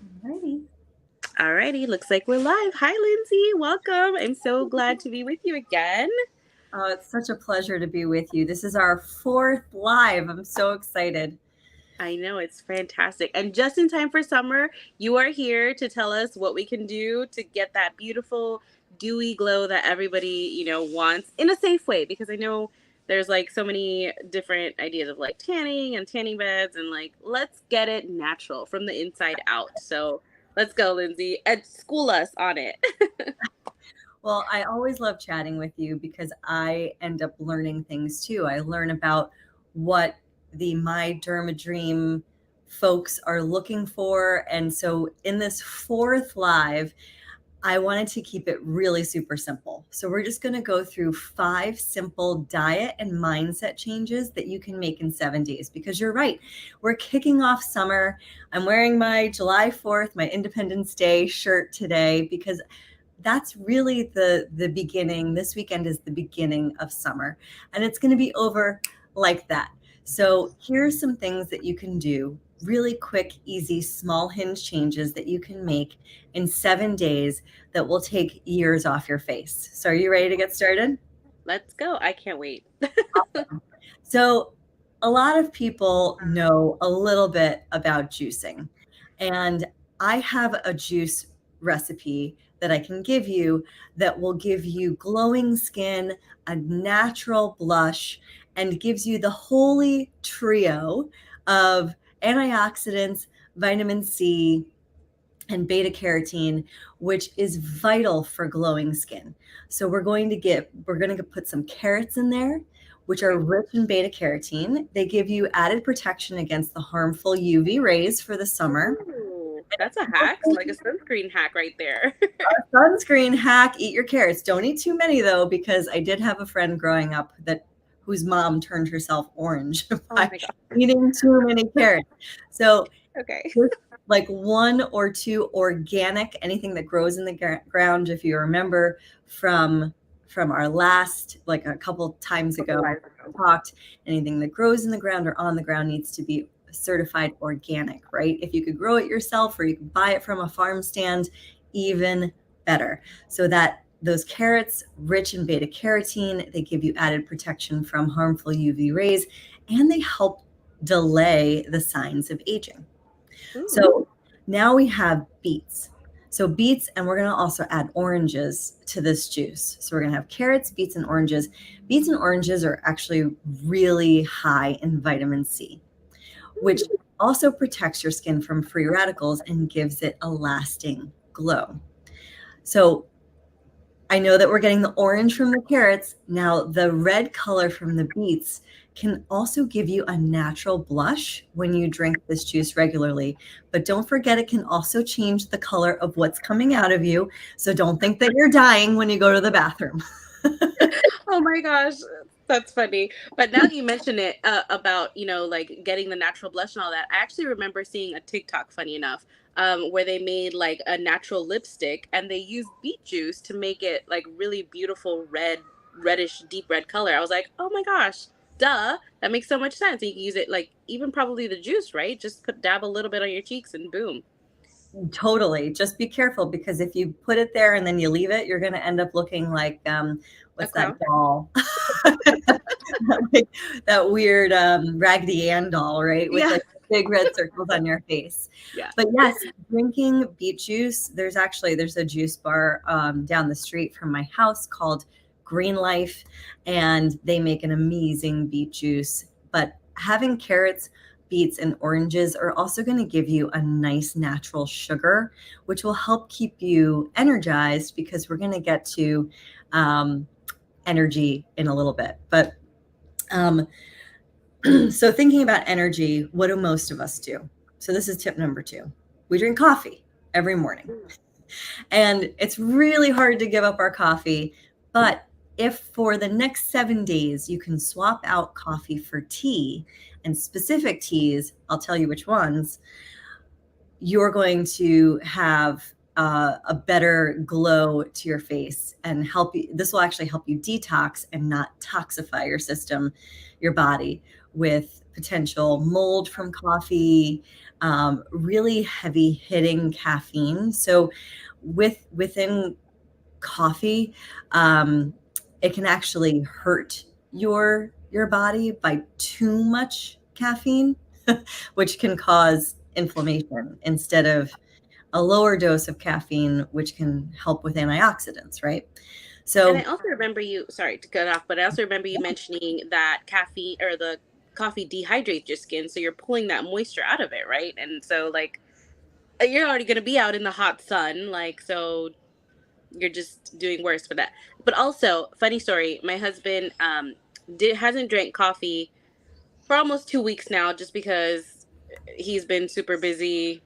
Alrighty. Alrighty, looks like we're live. Hi, Lindsay. Welcome. I'm so glad to be with you again. Oh, it's such a pleasure to be with you. This is our fourth live. I'm so excited. I know it's fantastic. And just in time for summer, you are here to tell us what we can do to get that beautiful, dewy glow that everybody wants in a safe way. Because I know there's like so many different ideas of like tanning and tanning beds, and like, let's get it natural from the inside out. So let's go, Lindsay, and school us on it. Well, I always love chatting with you because I end up learning things too. I learn about what the My Derma Dream folks are looking for. And so in this fourth live, I wanted to keep it really super simple. So we're just going to go through 5 simple diet and mindset changes that you can make in 7 days, because you're right. We're kicking off summer. I'm wearing my July 4th, my Independence Day shirt today, because that's really the beginning. This weekend is the beginning of summer, and it's going to be over like that. So here's some things that you can do, really quick, easy, small hinge changes that you can make in 7 days that will take years off your face. So are you ready to get started? Let's go. I can't wait. So a lot of people know a little bit about juicing, and I have a juice recipe that I can give you that will give you glowing skin, a natural blush, and gives you the holy trio of antioxidants, vitamin C, and beta carotene, which is vital for glowing skin. So we're going to put some carrots in there, which are Okay. rich in beta carotene. They give you added protection against the harmful UV rays for the summer. Ooh, that's a hack, like a sunscreen hack right there. Sunscreen hack, eat your carrots. Don't eat too many though, because I did have a friend growing up that whose mom turned herself orange Oh by my god. eating too many carrots. So Okay. just like 1 or 2 organic, anything that grows in the ground. If you remember from our last, like a couple times Couple ago, lives ago. talked, anything that grows in the ground or on the ground needs to be certified organic, right? If you could grow it yourself or you could buy it from a farm stand, even better. So that those carrots, rich in beta carotene, they give you added protection from harmful UV rays, and they help delay the signs of aging. Ooh. So now we have beets. So beets, and we're going to also add oranges to this juice. So we're going to have carrots, beets, and oranges. Beets and oranges are actually really high in vitamin C, which Ooh. also protects your skin from free radicals and gives it a lasting glow. So I know that we're getting the orange from the carrots. Now, the red color from the beets can also give you a natural blush when you drink this juice regularly. But don't forget, it can also change the color of what's coming out of you. So don't think that you're dying when you go to the bathroom. Oh my gosh, that's funny. But now that you mention it, about like getting the natural blush and all that, I actually remember seeing a TikTok, funny enough, where they made like a natural lipstick and they used beet juice to make it like really beautiful red, reddish, deep red color. I was like, oh my gosh, duh, that makes so much sense. You can use it like even probably the juice, right? Just dab a little bit on your cheeks and boom. Totally. Just be careful, because if you put it there and then you leave it, you're going to end up looking like A what's that clown. doll? Like that weird Raggedy Ann doll, right? With Yeah. like big red circles on your face. Yeah. But yes, drinking beet juice. There's a juice bar down the street from my house called Green Life, and they make an amazing beet juice. But having carrots, beets, and oranges are also going to give you a nice natural sugar, which will help keep you energized, because we're going to get to um, energy in a little bit. But um, so, thinking about energy, what do most of us do? So, this is tip number 2. We drink coffee every morning. And it's really hard to give up our coffee. But if for the next 7 days you can swap out coffee for tea, and specific teas, I'll tell you which ones, you're going to have a better glow to your face and help you. This will actually help you detox and not toxify your system, your body, with potential mold from coffee, really heavy hitting caffeine. So within coffee, um, it can actually hurt your body by too much caffeine, which can cause inflammation instead of a lower dose of caffeine, which can help with antioxidants, right? And I So also remember you, sorry to cut off, but I also remember you mentioning that caffeine or the coffee dehydrates your skin. So you're pulling that moisture out of it, right? And so, like, you're already going to be out in the hot sun. Like, so you're just doing worse for that. But also, funny story, my husband hasn't drank coffee for almost 2 weeks now just because he's been super busy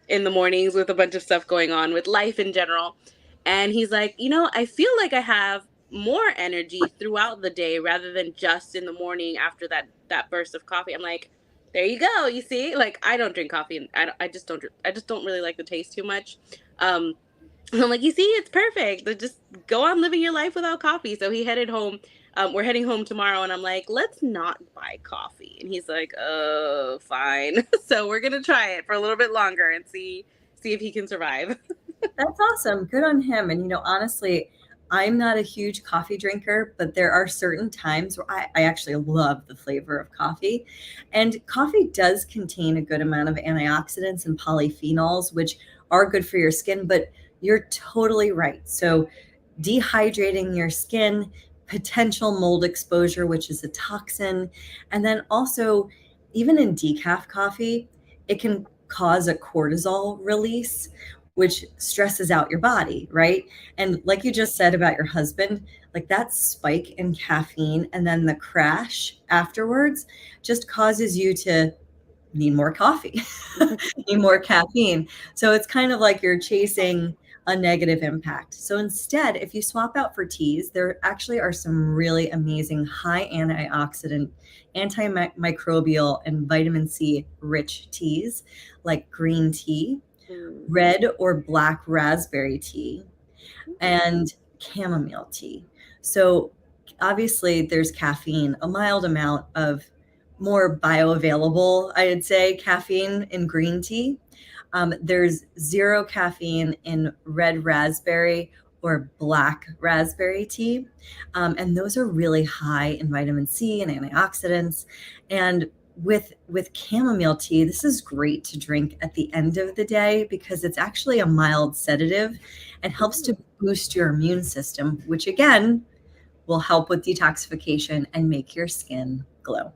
in the mornings with a bunch of stuff going on with life in general. And he's like, I feel like I have more energy throughout the day rather than just in the morning after that burst of coffee. I'm like, there you go. You see, like I don't drink coffee, and I just don't really like the taste too much. Um, I'm like, you see, it's perfect. Just go on living your life without coffee. So he headed home. We're heading home tomorrow, and I'm like, let's not buy coffee. And he's like, oh, fine. So we're gonna try it for a little bit longer and see if he can survive. that's awesome. Good on him. And, honestly, I'm not a huge coffee drinker, but there are certain times where I actually love the flavor of coffee. And coffee does contain a good amount of antioxidants and polyphenols, which are good for your skin, but you're totally right. So, dehydrating your skin, potential mold exposure, which is a toxin, and then also, even in decaf coffee, it can cause a cortisol release, which stresses out your body, right? And like you just said about your husband, like that spike in caffeine and then the crash afterwards just causes you to need more coffee, need more caffeine. So it's kind of like you're chasing a negative impact. So instead, if you swap out for teas, there actually are some really amazing high antioxidant, antimicrobial, and vitamin C rich teas like green tea, Mm. red or black raspberry tea, and chamomile tea. So obviously there's caffeine, a mild amount of more bioavailable, I'd say, caffeine in green tea. There's zero caffeine in red raspberry or black raspberry tea. And those are really high in vitamin C and antioxidants. And with chamomile tea, this is great to drink at the end of the day because it's actually a mild sedative and helps to boost your immune system, which again will help with detoxification and make your skin glow.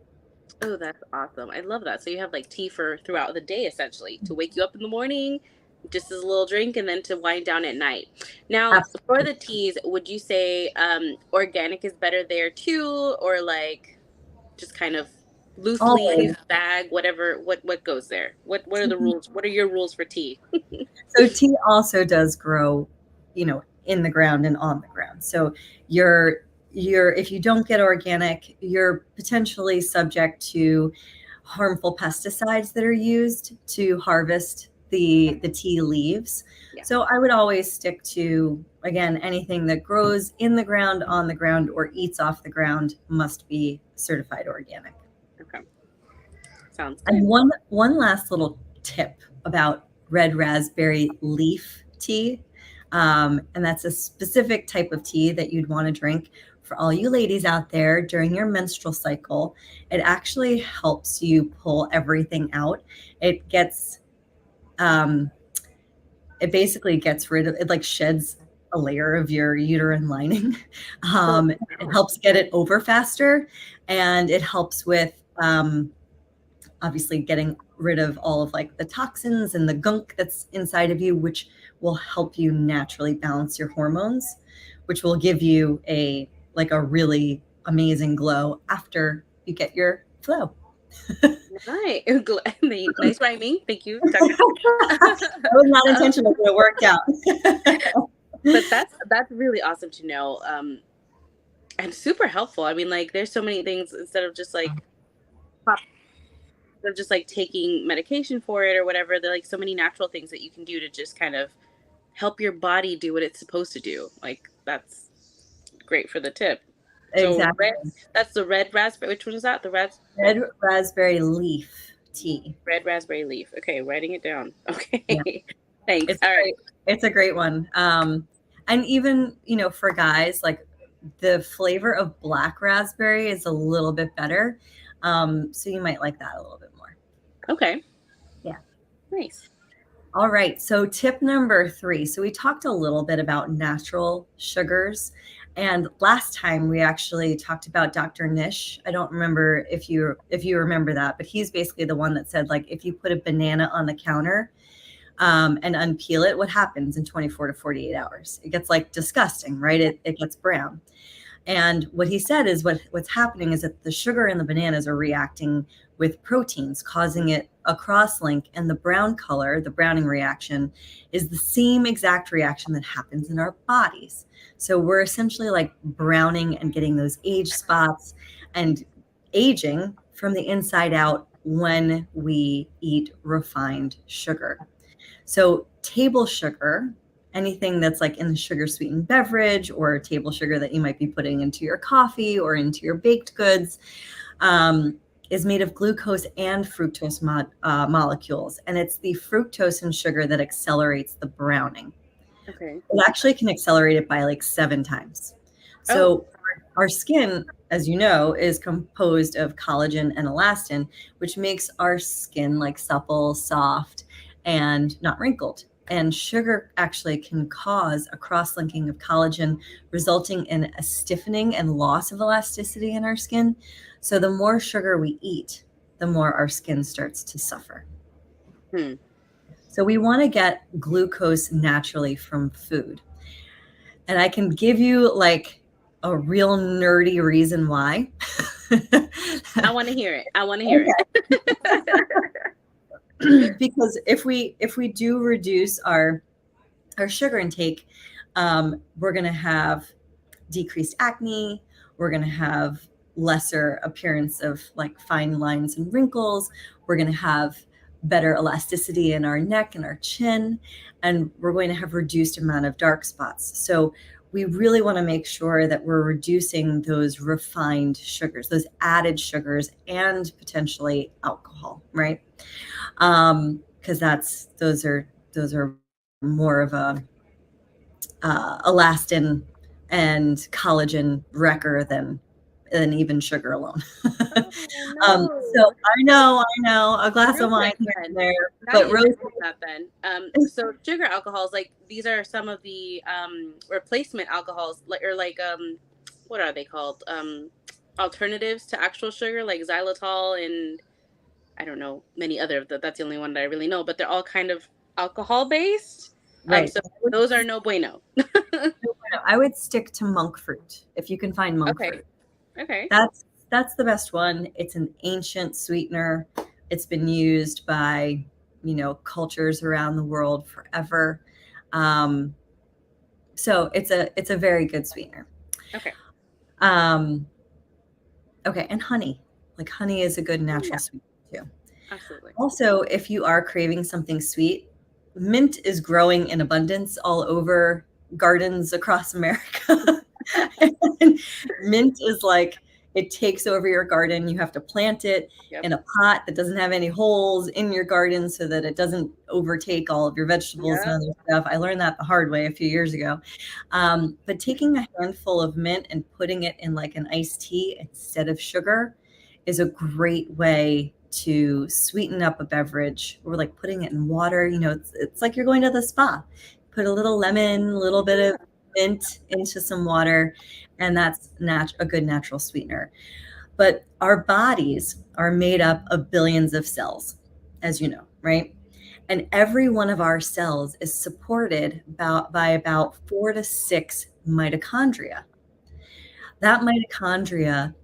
Oh, that's awesome. I love that. So you have like tea for throughout the day, essentially, to wake you up in the morning, just as a little drink, and then to wind down at night. Now, for Absolutely. the teas, would you say organic is better there too, or like just kind of loose Always. leaf bag, whatever? What goes there? What are the rules? What are your rules for tea? So tea also does grow, in the ground and on the ground. So you're if you don't get organic, you're potentially subject to harmful pesticides that are used to harvest the tea leaves. Yeah. So I would always stick to, again, anything that grows in the ground, on the ground, or eats off the ground must be certified organic. Okay. Sounds And good. one last little tip about red raspberry leaf tea, and that's a specific type of tea that you'd want to drink for all you ladies out there during your menstrual cycle. It actually helps you pull everything out. It gets, um, it basically gets rid of it, like sheds a layer of your uterine lining. Oh, It no. helps get it over faster, and it helps with obviously getting rid of all of like the toxins and the gunk that's inside of you, which will help you naturally balance your hormones, which will give you a really amazing glow after you get your flow. Nice. Nice rhyming. Thank you, Tucker. That was not Um, intentional, but it worked out. but that's really awesome to know. And super helpful. I mean, like, there's so many things instead of just like taking medication for it or whatever. There are like so many natural things that you can do to just kind of help your body do what it's supposed to do. Like, that's great for the tip. So red, Exactly. that's the red raspberry. Which one is that? The Red raspberry leaf tea. red raspberry leaf. Okay, writing it down. Yeah, Okay. Thanks. it's All right. great. It's a great one. And even, for guys, like the flavor of black raspberry is a little bit better. So you might like that a little bit more. Okay. Yeah. Nice. All right. So tip number 3. So we talked a little bit about natural sugars. And last time we actually talked about Dr. Nish. I don't remember if you remember that, but he's basically the one that said, like, if you put a banana on the counter and unpeel it, what happens in 24 to 48 hours? It gets like disgusting, right? It gets brown. And what he said is what's happening is that the sugar in the bananas are reacting with proteins, causing it a cross-link. And the brown color, the browning reaction, is the same exact reaction that happens in our bodies. So we're essentially like browning and getting those age spots and aging from the inside out when we eat refined sugar. So table sugar, anything that's like in the sugar sweetened beverage or table sugar that you might be putting into your coffee or into your baked goods, is made of glucose and fructose molecules. And it's the fructose in sugar that accelerates the browning. Okay. It actually can accelerate it by like 7 times. Oh. So our skin, as you know, is composed of collagen and elastin, which makes our skin like supple, soft, and not wrinkled. And sugar actually can cause a cross-linking of collagen, resulting in a stiffening and loss of elasticity in our skin. So the more sugar we eat, the more our skin starts to suffer. Hmm. So we want to get glucose naturally from food. And I can give you like a real nerdy reason why. I want to hear it. I want to hear it. Because if we do reduce our sugar intake, we're going to have decreased acne. We're going to have lesser appearance of like fine lines and wrinkles. We're going to have better elasticity in our neck and our chin, and we're going to have reduced amount of dark spots. So we really want to make sure that we're reducing those refined sugars, those added sugars, and potentially alcohol, right? Because those are more of a elastin and collagen wrecker than even sugar alone. Oh, So no. I know, a glass Real of wine quick here then. and there, Now but you really, mentioned that then. So sugar alcohols, like these are some of the replacement alcohols, what are they called? Alternatives to actual sugar, like xylitol and I don't know many other. That's the only one that I really know. But they're all kind of alcohol based. right. So those are no bueno. I would stick to monk fruit if you can find monk Okay. fruit. Okay. That's the best one. It's an ancient sweetener. It's been used by, cultures around the world forever. Um, so it's a very good sweetener. Okay. Um, okay, and honey. Like honey is a good natural Yeah. sweetener too. Absolutely. Also, if you are craving something sweet, mint is growing in abundance all over gardens across America. And mint is like it takes over your garden. You have to plant it Yep. in a pot that doesn't have any holes in your garden so that it doesn't overtake all of your vegetables and Yeah. other stuff. I learned that the hard way a few years ago. But taking a handful of mint and putting it in like an iced tea instead of sugar is a great way to sweeten up a beverage, or like putting it in water. It's like you're going to the spa. Put a little lemon, a little bit of mint into some water, and that's a good natural sweetener. But our bodies are made up of billions of cells, as you know, right? And every one of our cells is supported by about 4 to 6 mitochondria. That mitochondria,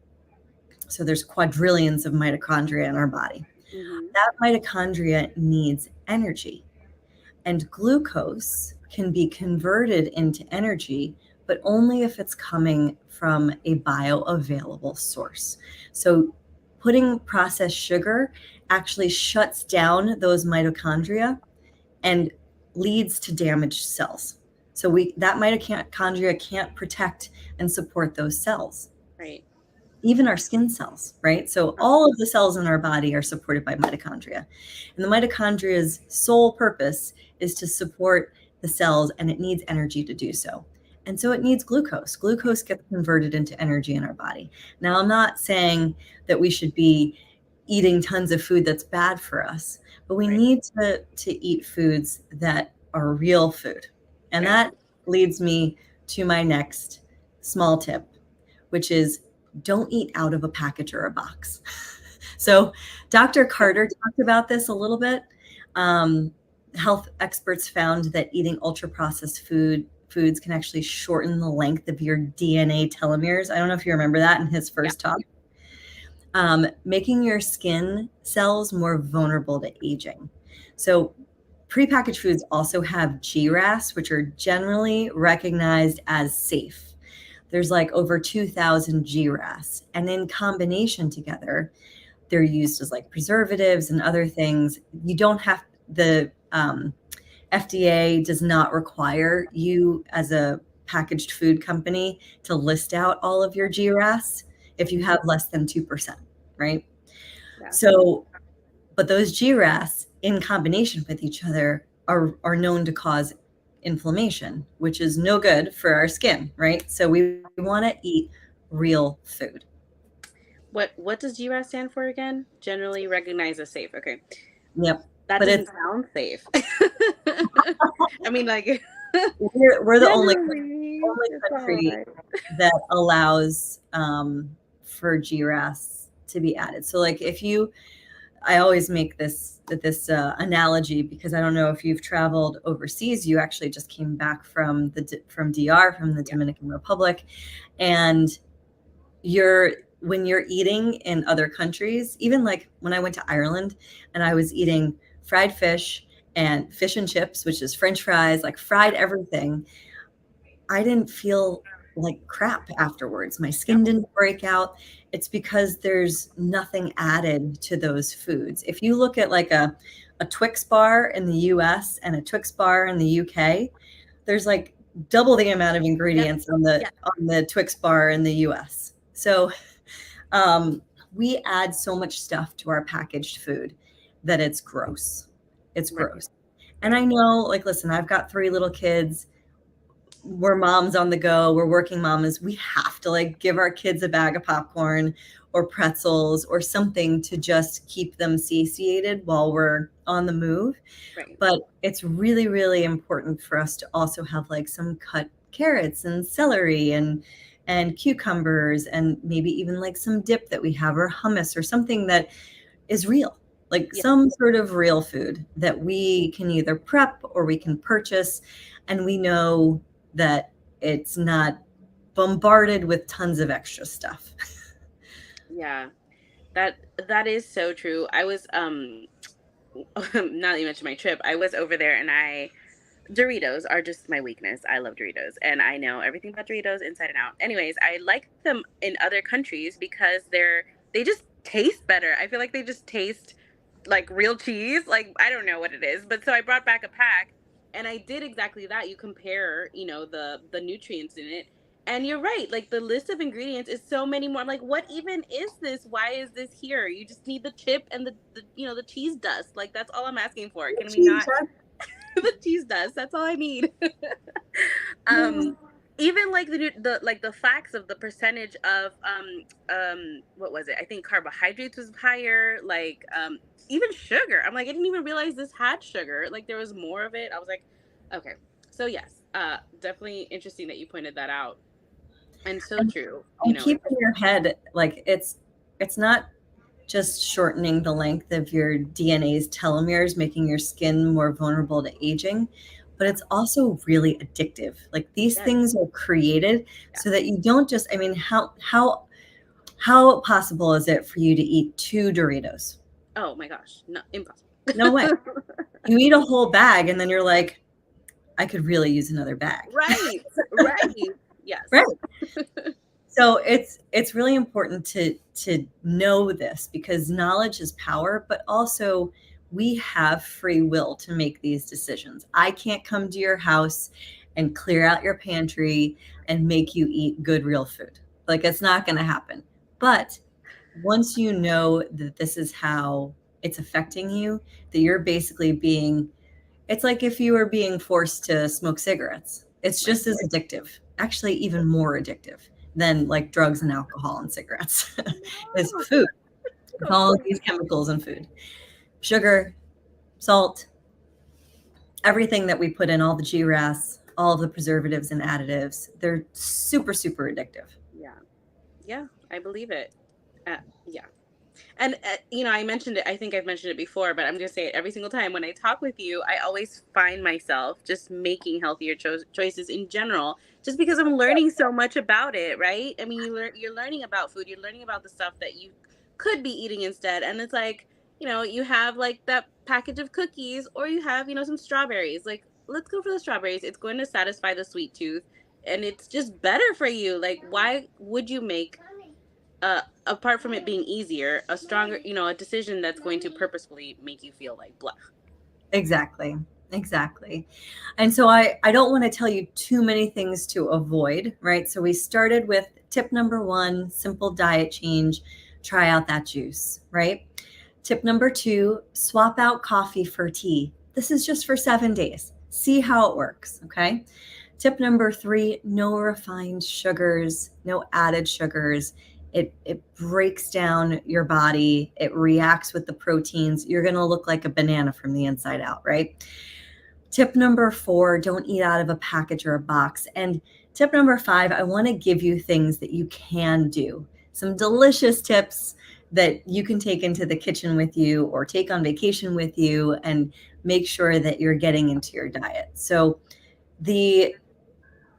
so there's quadrillions of mitochondria in our body. Mm-hmm. That mitochondria needs energy. And glucose can be converted into energy, but only if it's coming from a bioavailable source. So putting processed sugar actually shuts down those mitochondria and leads to damaged cells. So that mitochondria can't protect and support those cells. Right. even our skin cells, right? So all of the cells in our body are supported by mitochondria. And the mitochondria's sole purpose is to support the cells, and it needs energy to do so. And so it needs glucose. Glucose gets converted into energy in our body. Now, I'm not saying that we should be eating tons of food that's bad for us, but we Right. need to eat foods that are real food. And Right. that leads me to my next small tip, which is don't eat out of a package or a box. So Dr. Carter talked about this a little bit. Health experts found that eating ultra processed foods can actually shorten the length of your DNA telomeres. I don't know if you remember that in his first talk. Making your skin cells more vulnerable to aging. So prepackaged foods also have GRAS, which are generally recognized as safe. There's like over 2,000 GRAS. And in combination together, they're used as like preservatives and other things. You don't have, the FDA does not require you as a packaged food company to list out all of your GRAS if you have less than 2%, right? Yeah. So, but those GRAS in combination with each other are known to cause inflammation, which is no good for our skin, right? So we want to eat real food. What does GRAS stand for again? Generally recognized as safe. Okay. Yep. That But doesn't sound safe. I mean, like, we're the only generally, it's all country right. that allows for GRAS to be added. So like if you, I always make this analogy because I don't know if you've traveled overseas. You actually just came back from DR, from the Dominican Republic, and when you're eating in other countries, even like when I went to Ireland and I was eating fried fish and fish and chips, which is French fries, like fried everything, I didn't feel like crap afterwards. My skin didn't break out. It's because there's nothing added to those foods. If you look at like a Twix bar in the US and a Twix bar in the UK, there's like double the amount of ingredients on the Twix bar in the US. So we add so much stuff to our packaged food that it's gross. It's gross. And I know, like, listen, I've got 3 little kids. We're moms on the go. We're working mamas. We have to like give our kids a bag of popcorn or pretzels or something to just keep them satiated while we're on the move. Right. But it's really, really important for us to also have like some cut carrots and celery and cucumbers and maybe even like some dip that we have or hummus or something that is real, like some sort of real food that we can either prep or we can purchase, and we know that it's not bombarded with tons of extra stuff. Yeah. That is so true. I was now that you mentioned my trip, I was over there and Doritos are just my weakness. I love Doritos and I know everything about Doritos inside and out. Anyways, I like them in other countries because they just taste better. I feel like they just taste like real cheese. Like I don't know what it is, but so I brought back a pack and I did exactly that. You compare, the nutrients in it. And you're right, like the list of ingredients is so many more. Like, what even is this? Why is this here? You just need the chip and the cheese dust. Like that's all I'm asking for. Can we not the cheese dust? That's all I need. Even like the facts of the percentage of what was it? I think carbohydrates was higher. Like even sugar. I'm like, I didn't even realize this had sugar. Like there was more of it. I was like, okay. So yes, definitely interesting that you pointed that out. And so true. And keep in your head, like it's not just shortening the length of your DNA's telomeres, making your skin more vulnerable to aging, but it's also really addictive. Like these things are created so that you don't just, I mean, how possible is it for you to eat 2 Doritos? Oh my gosh. No, impossible. No way. You eat a whole bag and then you're like, I could really use another bag. Right. Yes. Right. So it's really important to know this because knowledge is power, but also we have free will to make these decisions. I can't come to your house and clear out your pantry and make you eat good real food. Like it's not going to happen. But once you know that this is how it's affecting you, that you're basically being, it's like if you were being forced to smoke cigarettes. It's just as addictive, actually even more addictive than like drugs and alcohol and cigarettes. Is food with all of these chemicals in food. Sugar, salt, everything that we put in, all the GRAS, all of the preservatives and additives, they're super, super addictive. Yeah. Yeah, I believe it. Yeah. And I mentioned it. I think I've mentioned it before, but I'm going to say it every single time when I talk with you. I always find myself just making healthier choices in general, just because I'm learning so much about it. Right? I mean, you're learning about food. You're learning about the stuff that you could be eating instead, and it's like, you have like that package of cookies, or you have, some strawberries. Like, let's go for the strawberries. It's going to satisfy the sweet tooth, and it's just better for you. Like, why would you make apart from it being easier, a stronger, a decision that's going to purposefully make you feel like blah. Exactly. Exactly. And so I don't want to tell you too many things to avoid, right? So we started with tip number 1, simple diet change, try out that juice, right? Tip number 2, swap out coffee for tea. This is just for 7 days. See how it works, okay? Tip number 3, no refined sugars, no added sugars. It breaks down your body. It reacts with the proteins. You're going to look like a banana from the inside out, right? Tip number 4, don't eat out of a package or a box. And tip number 5, I want to give you things that you can do. Some delicious tips that you can take into the kitchen with you or take on vacation with you and make sure that you're getting into your diet. So the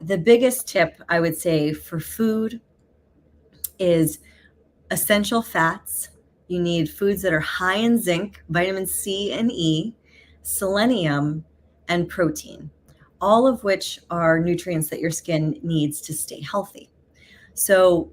biggest tip I would say for food is essential fats. You need foods that are high in zinc, vitamin C and E, selenium, and protein, all of which are nutrients that your skin needs to stay healthy. So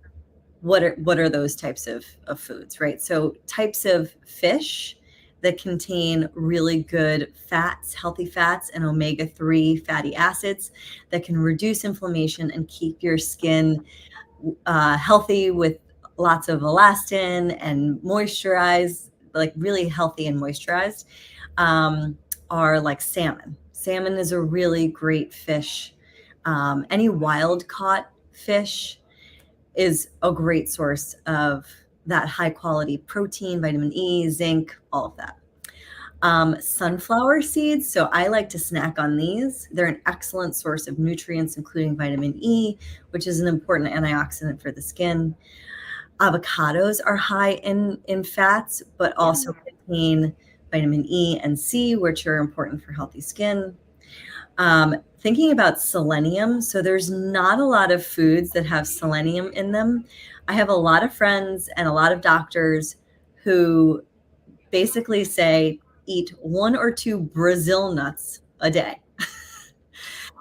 what are those types of foods, right? So types of fish that contain really good fats, healthy fats, and omega-3 fatty acids that can reduce inflammation and keep your skin healthy with lots of elastin and moisturized, like really healthy and moisturized, are like salmon. Salmon is a really great fish. Any wild caught fish is a great source of that high quality protein, vitamin E, zinc, all of that. Sunflower seeds. So I like to snack on these. They're an excellent source of nutrients, including vitamin E, which is an important antioxidant for the skin. Avocados are high in fats, but also contain vitamin E and C, which are important for healthy skin. Thinking about selenium, so there's not a lot of foods that have selenium in them. I have a lot of friends and a lot of doctors who basically say eat 1 or 2 Brazil nuts a day.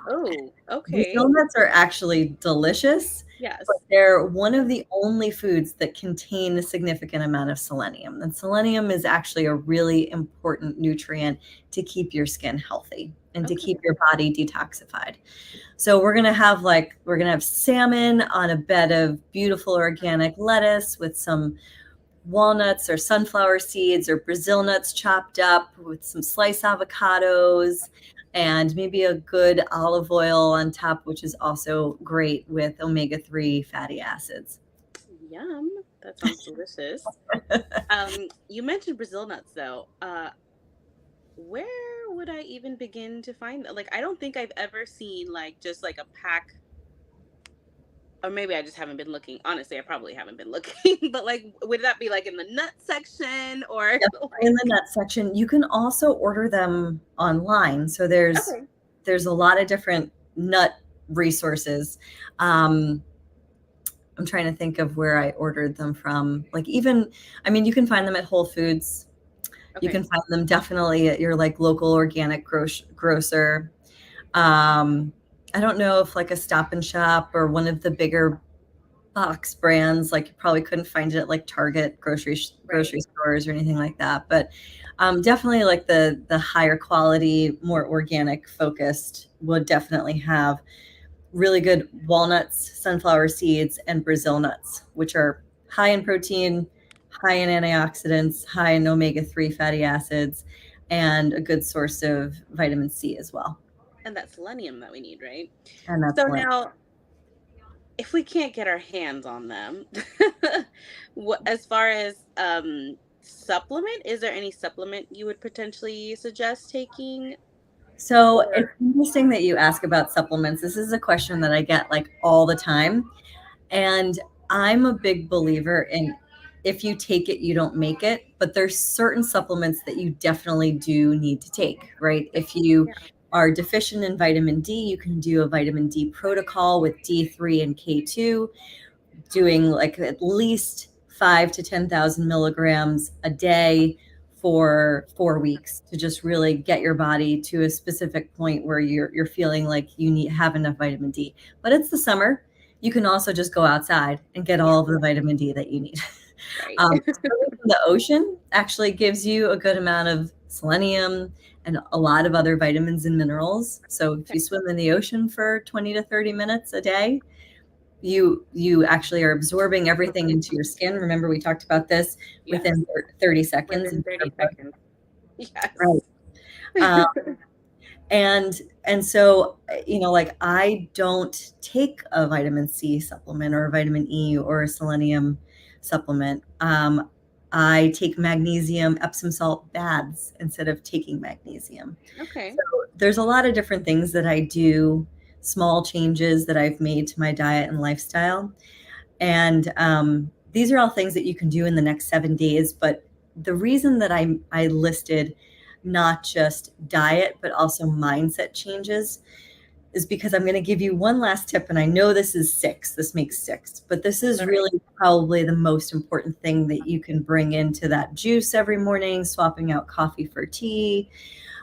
Oh, okay. Brazil nuts are actually delicious. Yes. But they're one of the only foods that contain a significant amount of selenium. And selenium is actually a really important nutrient to keep your skin healthy and to keep your body detoxified. So we're going to have salmon on a bed of beautiful organic lettuce with some walnuts or sunflower seeds or Brazil nuts chopped up with some sliced avocados and maybe a good olive oil on top, which is also great with omega-3 fatty acids. Yum. That sounds delicious. You mentioned Brazil nuts though. Where would I even begin to find that? Like, I don't think I've ever seen like just like a pack, or maybe I just haven't been looking. Honestly, I probably haven't been looking. But like, would that be like in the nut section or Yep, in the nut section? You can also order them online. So there's a lot of different nut resources. I'm trying to think of where I ordered them from. Like even, I mean, you can find them at Whole Foods. You can find them definitely at your like local organic grocer. I don't know if like a Stop and Shop or one of the bigger box brands, like you probably couldn't find it at like Target grocery stores or anything like that. But definitely like the higher quality, more organic focused would definitely have really good walnuts, sunflower seeds, and Brazil nuts, which are high in protein, high in antioxidants, high in omega-3 fatty acids, and a good source of vitamin C as well. And that selenium that we need, right? And that's So what. now, if we can't get our hands on them, as far as supplement, is there any supplement you would potentially suggest taking? So it's Or interesting that you ask about supplements. This is a question that I get like all the time. And I'm a big believer in if you take it, you don't make it. But there's certain supplements that you definitely do need to take, right? If you yeah. are deficient in vitamin D, you can do a vitamin D protocol with D3 and K2, doing like at least 5 to 10,000 milligrams a day for 4 weeks to just really get your body to a specific point where you're feeling like you need have enough vitamin D. But it's the summer. You can also just go outside and get Yeah, all of the vitamin D that you need. right. Swimming in the ocean actually gives you a good amount of selenium and a lot of other vitamins and minerals. So if Okay. you swim in the ocean for 20 to 30 minutes a day, you actually are absorbing everything into your skin. Remember, we talked about this Yes. within 30 seconds. Within 30 seconds. Right. Yes. Um, and so, like I don't take a vitamin C supplement or a vitamin E or a selenium supplement. I take magnesium Epsom salt baths instead of taking magnesium. Okay. So there's a lot of different things that I do, small changes that I've made to my diet and lifestyle. And these are all things that you can do in the next 7 days. But the reason that I listed not just diet, but also mindset changes is because I'm going to give you one last tip. And I know this is six, this makes six, but this is All right. really probably the most important thing that you can bring into that juice every morning, swapping out coffee for tea,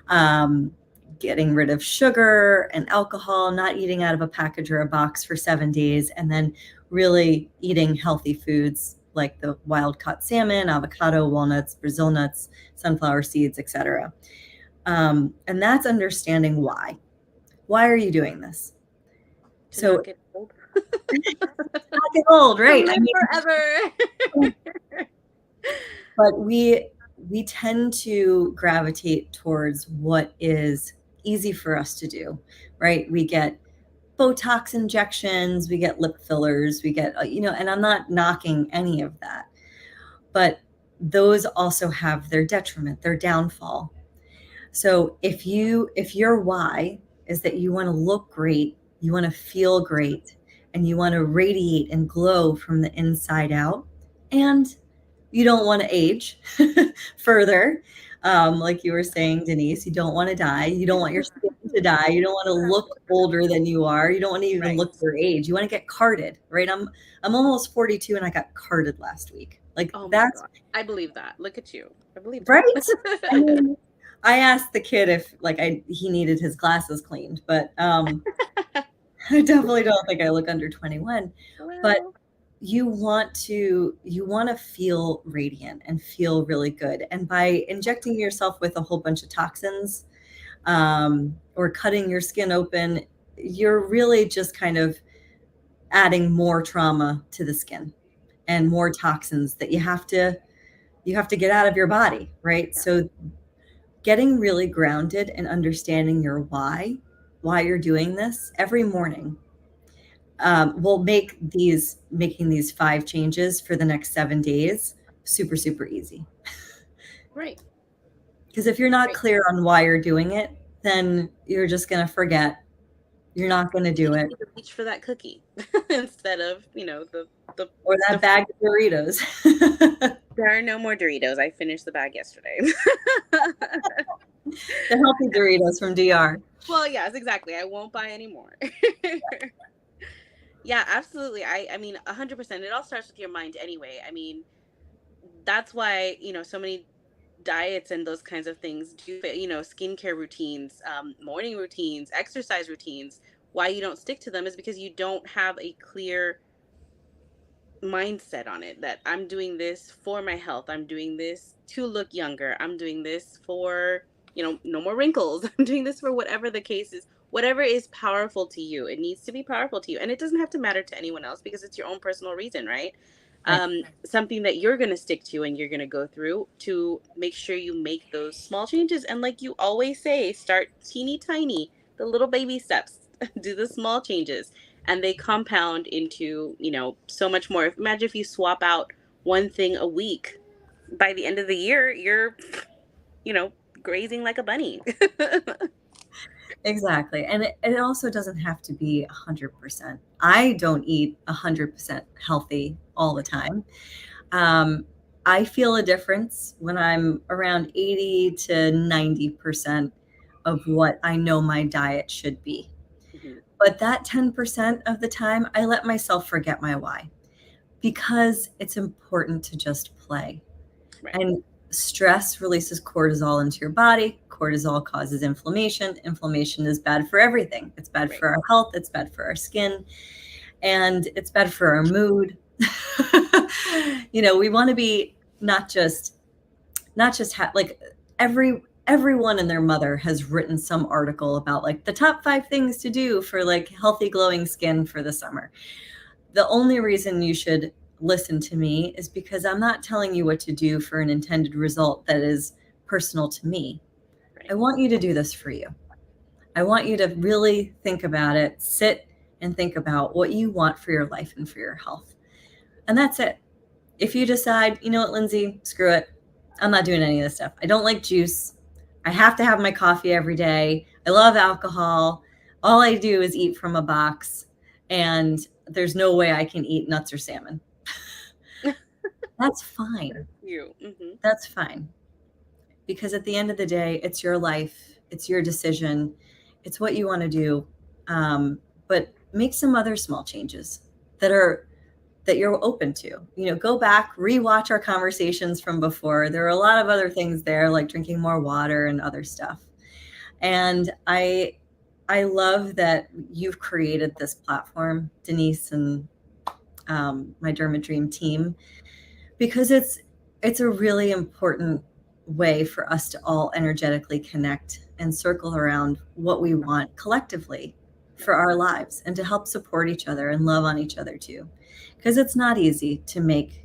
um, getting rid of sugar and alcohol, not eating out of a package or a box for 7 days, and then really eating healthy foods like the wild caught salmon, avocado, walnuts, Brazil nuts, sunflower seeds, etc. And that's understanding why. Why are you doing this? To So not get old. not get old, To right? I live forever. mean, but we tend to gravitate towards what is easy for us to do, right? We get Botox injections, we get lip fillers, we get, and I'm not knocking any of that, but those also have their detriment, their downfall. So if your why is that you want to look great, you want to feel great, and you want to radiate and glow from the inside out, and you don't want to age further. Like you were saying, Denise, you don't want to die. You don't want your skin to die. You don't want to look older than you are. You don't want to even Right. look your age. You want to get carded, right? I'm almost 42 and I got carded last week. Like Oh my that's God. I believe that. Look at you. I believe right. I that. mean, I asked the kid if like he needed his glasses cleaned, but I definitely don't think I look under 21. But Well, you want to feel radiant and feel really good, and by injecting yourself with a whole bunch of toxins, or cutting your skin open, you're really just kind of adding more trauma to the skin and more toxins that you have to get out of your body, right? yeah. So getting really grounded and understanding your why you're doing this every morning, will making these 5 changes for the next 7 days super, super easy. Right. Because if you're not Right. clear on why you're doing it, then you're just going to forget. You're not going to You do just it. need to reach for that cookie instead of, the Or the that bag of Doritos. there are no more Doritos. I finished the bag yesterday. The healthy Doritos from DR. Well, yes, exactly. I won't buy any more. Yeah, absolutely. I mean, 100%. It all starts with your mind anyway. I mean, that's why, so many diets and those kinds of things do, skincare routines, morning routines, exercise routines. Why you don't stick to them is because you don't have a clear mindset on it, that I'm doing this for my health. I'm doing this to look younger. I'm doing this for, no more wrinkles. I'm doing this for whatever the case is, whatever is powerful to you. It needs to be powerful to you. And it doesn't have to matter to anyone else because it's your own personal reason, right? Right. Something that you're going to stick to and you're going to go through to make sure you make those small changes. And like you always say, start teeny tiny, the little baby steps, do the small changes, and they compound into, so much more. Imagine if you swap out one thing a week. By the end of the year, you're, grazing like a bunny. Exactly. And it also doesn't have to be 100%. I don't eat 100% healthy all the time. I feel a difference when I'm around 80 to 90% of what I know my diet should be. Mhm. But that 10% of the time, I let myself forget my why because it's important to just play. Right. And stress releases cortisol into your body. Cortisol causes inflammation. Inflammation is bad for everything. It's bad Right. for our health. It's bad for our skin. And it's bad for our mood. We want to be not just like everyone and their mother has written some article about like the top 5 things to do for like healthy glowing skin for the summer. The only reason you should listen to me is because I'm not telling you what to do for an intended result that is personal to me. Right. I want you to do this for you. I want you to really think about it, sit and think about what you want for your life and for your health. And that's it. If you decide, you know what, Lindsay, screw it. I'm not doing any of this stuff. I don't like juice. I have to have my coffee every day. I love alcohol. All I do is eat from a box, and there's no way I can eat nuts or salmon. That's fine. You. Mm-hmm. That's fine. Because at the end of the day, it's your life. It's your decision. It's what you want to do. But make some other small changes that you're open to. Go back, rewatch our conversations from before. There are a lot of other things there, like drinking more water and other stuff. And I love that you've created this platform, Denise, and my Derma Dream team, because it's a really important way for us to all energetically connect and circle around what we want collectively for our lives, and to help support each other and love on each other too, because it's not easy to make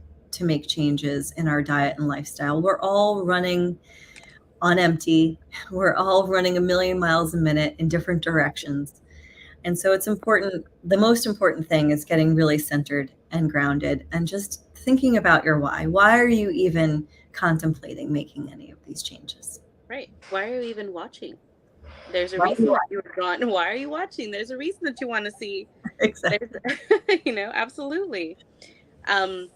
changes in our diet and lifestyle. We're all running on empty. We're all running a million miles a minute in different directions. And so it's important. The most important thing is getting really centered and grounded and just thinking about your why. Why are you even contemplating making any of these changes? Right. Why are you even watching? There's a Why are reason you that you were drawn. Why are you watching? There's a reason that you want to see. exactly. Absolutely. And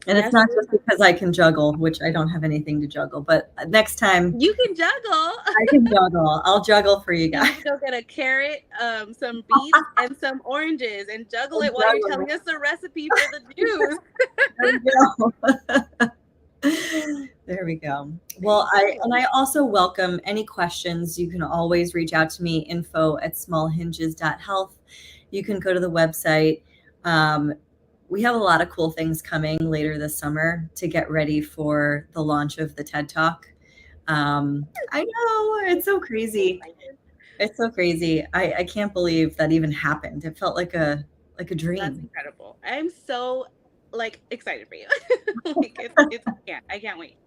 it's Yes, not just because I can juggle, which I don't have anything to juggle, but next time you can juggle. I can juggle. I'll juggle for you You guys. need to go get a carrot, some beets, and some oranges, and juggle it while you're telling us the recipe for the juice. There we go. There we go. Well, I also welcome any questions. You can always reach out to me, info@smallhinges.health. You can go to the website. We have a lot of cool things coming later this summer to get ready for the launch of the TED Talk. I know, it's so crazy. It's so crazy. I can't believe that even happened. It felt like a dream. That's incredible. I'm so excited for you. I can't wait.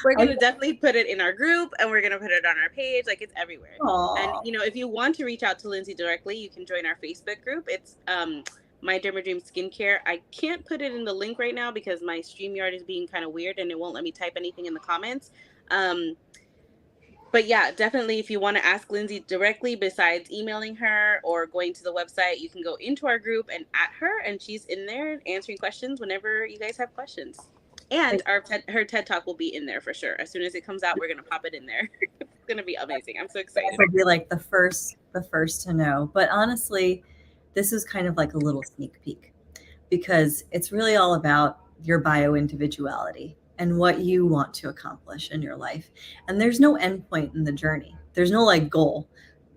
We're gonna definitely put it in our group, and we're gonna put it on our page. It's everywhere. Aww. And if you want to reach out to Lindsay directly, you can join our Facebook group. It's My Derma Dream Skincare. I can't put it in the link right now because my StreamYard is being kind of weird and it won't let me type anything in the comments. But yeah, definitely if you want to ask Lindsay directly, besides emailing her or going to the website, you can go into our group and at her, and she's in there answering questions whenever you guys have questions. And her TED Talk will be in there for sure. As soon as it comes out, we're going to pop it in there. It's going to be amazing. I'm so excited. I'll be like the first to know. But honestly, this is kind of like a little sneak peek, because it's really all about your bio-individuality and what you want to accomplish in your life. And there's no end point in the journey. There's no goal.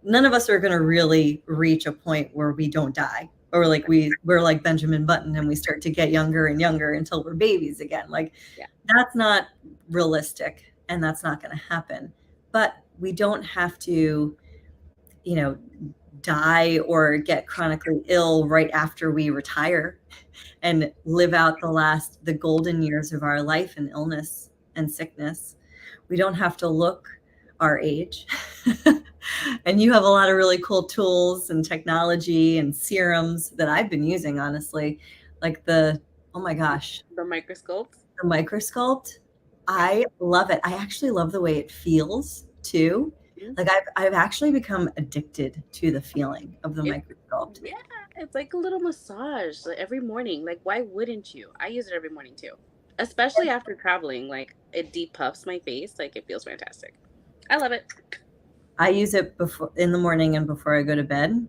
None of us are going to really reach a point where we don't die, or we're like Benjamin Button and we start to get younger and younger until we're babies again. That's not realistic, and that's not going to happen. But we don't have to, die or get chronically ill right after we retire and live out the golden years of our life in illness and sickness. We don't have to look our age. And you have a lot of really cool tools and technology and serums that I've been using, honestly, like oh my gosh, The microscope. the microsculpt. I love it. I actually love the way it feels too. Like I've actually become addicted to the feeling of the microsculpt. Yeah, it's like a little massage like, every morning. Like, why wouldn't you? I use it every morning too, especially after traveling. Like, it depuffs my face. Like, it feels fantastic. I love it. I use it before in the morning and before I go to bed.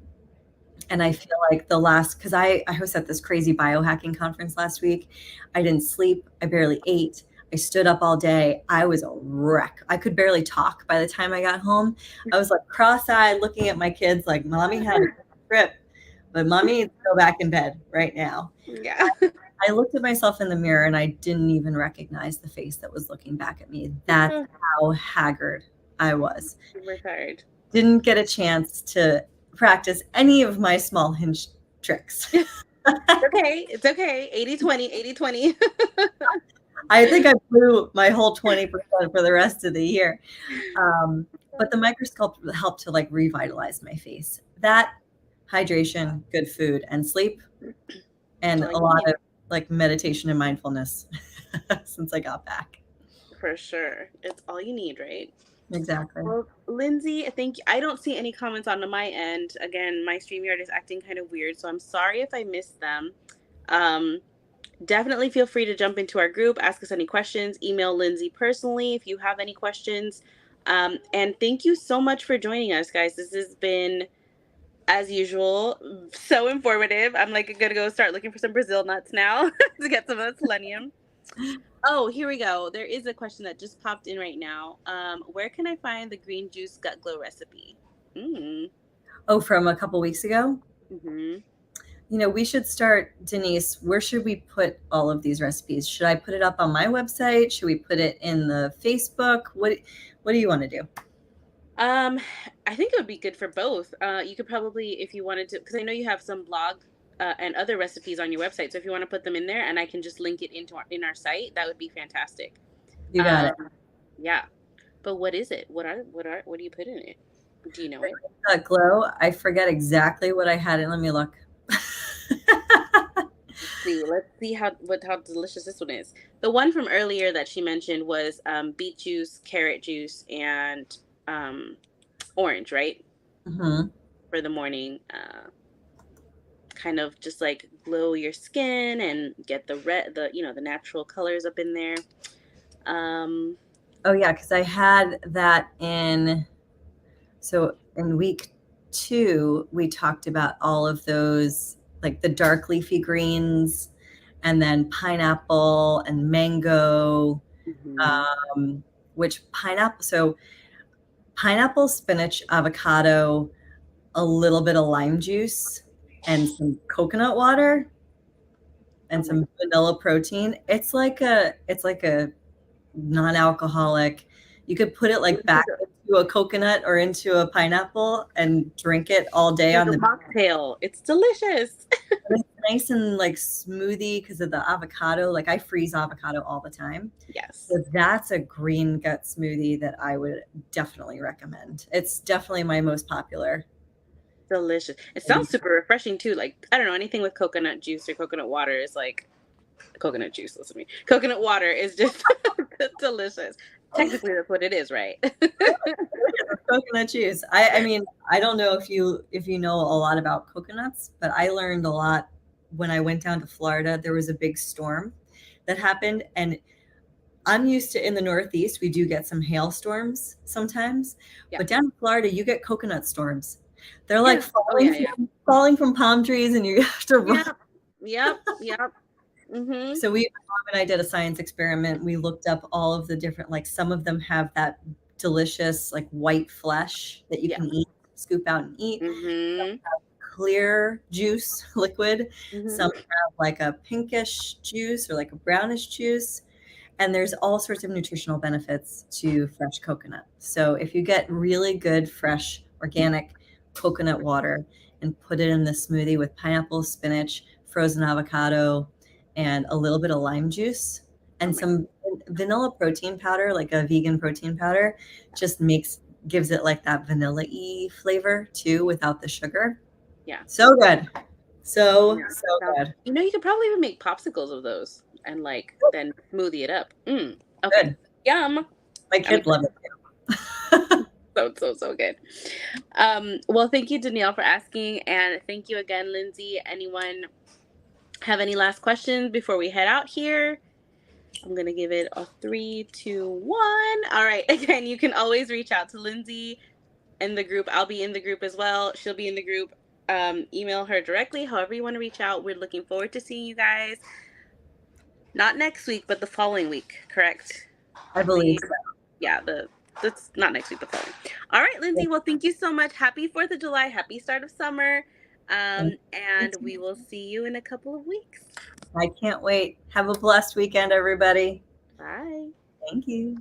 And I feel like because I was at this crazy biohacking conference last week. I didn't sleep. I barely ate. I stood up all day. I was a wreck. I could barely talk by the time I got home. I was like cross-eyed looking at my kids like, mommy had a trip, but mommy needs to go back in bed right now. Yeah. I looked at myself in the mirror and I didn't even recognize the face that was looking back at me. That's how haggard I was. Super tired. Didn't get a chance to practice any of my small hinge tricks. It's okay. 80-20, 80-20. I think I blew my whole 20% for the rest of the year. But the microscope helped to like revitalize my face. That, hydration, good food, and sleep, and a lot of like meditation and mindfulness since I got back. For sure. It's all you need, right? Exactly. Well, Lindsay, thank you. I don't see any comments on my end. Again, my StreamYard is acting kind of weird, so I'm sorry if I missed them. Definitely feel free to jump into our group, ask us any questions, email Lindsay personally if you have any questions. And thank you so much for joining us, guys. This has been, as usual, so informative. I'm like going to go start looking for some Brazil nuts now to get some of the selenium. Oh, here we go. There is a question that just popped in right now. Where can I find the green juice gut glow recipe? Oh, from a couple weeks ago? Mm-hmm. We should start, Denise, where should we put all of these recipes? Should I put it up on my website? Should we put it in the Facebook? What do you want to do? I think it would be good for both. You could probably, if you wanted to, because I know you have some blog and other recipes on your website. So if you want to put them in there and I can just link it in our site, that would be fantastic. You got it. Yeah. But what is it? What do you put in it? Do you know it? Gut glow. I forget exactly what I had in. Let me look. Let's see how delicious this one is. The one from earlier that she mentioned was beet juice, carrot juice, and orange, right? Mm-hmm. For the morning, kind of just like glow your skin and get the natural colors up in there. Oh yeah, because I had that in week 2 we talked about all of those, like the dark leafy greens, and then pineapple and mango. Mm-hmm. Pineapple, spinach, avocado, a little bit of lime juice, and some coconut water, and some vanilla protein. It's like a non-alcoholic. You could put it like back into a coconut or into a pineapple and drink it all day on the mocktail. It's delicious. It's nice and like smoothie because of the avocado. Like I freeze avocado all the time. Yes. So that's a green gut smoothie that I would definitely recommend. It's definitely my most popular. Delicious. It sounds super refreshing too. Like, I don't know, anything with coconut juice or coconut water is like coconut juice. Listen to me. Coconut water is just delicious. Technically, that's what it is, right? Coconut juice. I mean, I don't know if you know a lot about coconuts, but I learned a lot when I went down to Florida. There was a big storm that happened, and I'm used to, in the Northeast, we do get some hailstorms sometimes, but down in Florida, you get coconut storms. They're like falling from palm trees, and you have to run. Yep. Mm-hmm. So Mom and I did a science experiment. We looked up all of the different, like some of them have that delicious like white flesh that you can eat, scoop out and eat. Mm-hmm. Some have clear juice, liquid. Mm-hmm. Some have like a pinkish juice or like a brownish juice. And there's all sorts of nutritional benefits to fresh coconut. So if you get really good, fresh, organic coconut water and put it in the smoothie with pineapple, spinach, frozen avocado, and a little bit of lime juice and some vanilla protein powder, like a vegan protein powder, just gives it like that vanilla-y flavor too without the sugar. Yeah. So good. So Yeah. good. You know, you could probably even make popsicles of those and like then smoothie it up. Okay. Good. Yum. My kids love it too. So good. Well, thank you, Danielle, for asking, and thank you again, Lindsay. Anyone have any last questions before we head out here? I'm gonna give it a 3, 2, 1. All right. Again, you can always reach out to Lindsay in the group. I'll be in the group as well. She'll be in the group. Email her directly. However you want to reach out. We're looking forward to seeing you guys. Not next week, but the following week. Correct? I believe so. Yeah. That's not next week. The following. All right, Lindsay. Well, thank you so much. Happy 4th of July. Happy start of summer. And we will see you in a couple of weeks. I can't wait. Have a blessed weekend, everybody. Bye. Thank you.